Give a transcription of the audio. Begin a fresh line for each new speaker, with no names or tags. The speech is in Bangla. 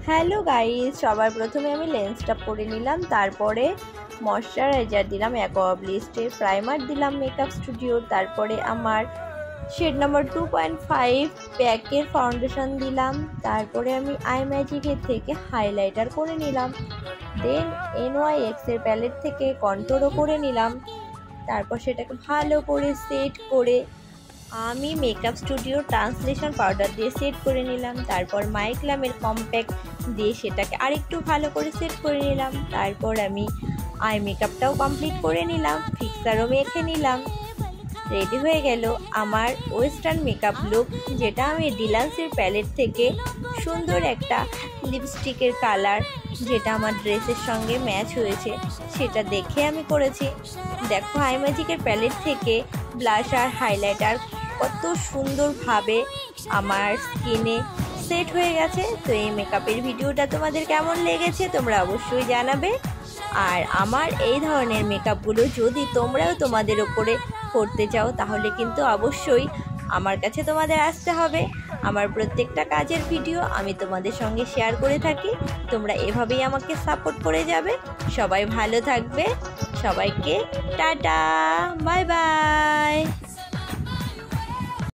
হ্যালো গাইস, সবার প্রথমে আমি লেন্সটা পরে নিলাম, তারপরে ময়শ্চারাইজার দিলাম, অ্যাকোয়াব্লিস্টের প্রাইমার দিলাম মেকআপ স্টুডিওর, তারপরে আমার শেড নাম্বার 2.5 প্যাকের ফাউন্ডেশন দিলাম, তারপরে আমি আই ম্যাজিকের থেকে হাইলাইটার করে নিলাম, দেন NYX এর প্যালেট থেকে কন্ট্রোলও করে নিলাম। তারপর সেটাকে ভালো করে সেট করে আমি মেকআপ স্টুডিও ট্রান্সলেশন পাউডার দিয়ে সেট করে নিলাম। তারপর মাইক্লামের কম্প্যাক্ট দিয়ে সেটাকে আরেকটু ভালো করে সেট করে নিলাম। তারপর আমি আই মেকআপটাও কমপ্লিট করে নিলাম, ফিক্সারও মেখে নিলাম। রেডি হয়ে গেল আমার ওয়েস্টার্ন মেকআপ লুক, যেটা আমি ডিলান্সের প্যালেট থেকে সুন্দর একটা লিপস্টিকের কালার, যেটা আমার ড্রেসের সঙ্গে ম্যাচ হয়েছে, সেটা দেখে আমি করেছি। দেখো আই ম্যাজিকের প্যালেট থেকে ব্লাশ আর হাইলাইটার কত সুন্দরভাবে আমার স্কিনে সেট হয়ে গেছে। তো এই মেকআপের ভিডিওটা তোমাদের কেমন লেগেছে তোমরা অবশ্যই জানাবে। আর আমার এই ধরনের মেকআপগুলো যদি তোমরাও তোমাদের ওপরে করতে চাও, তাহলে কিন্তু অবশ্যই আমার কাছে তোমাদের আসতে হবে। আমার প্রত্যেকটা কাজের ভিডিও আমি তোমাদের সঙ্গে শেয়ার করে থাকি, তোমরা এভাবেই আমাকে সাপোর্ট করে যাবে। সবাই ভালো থাকবে, সবাইকে টাটা, বাই বাই।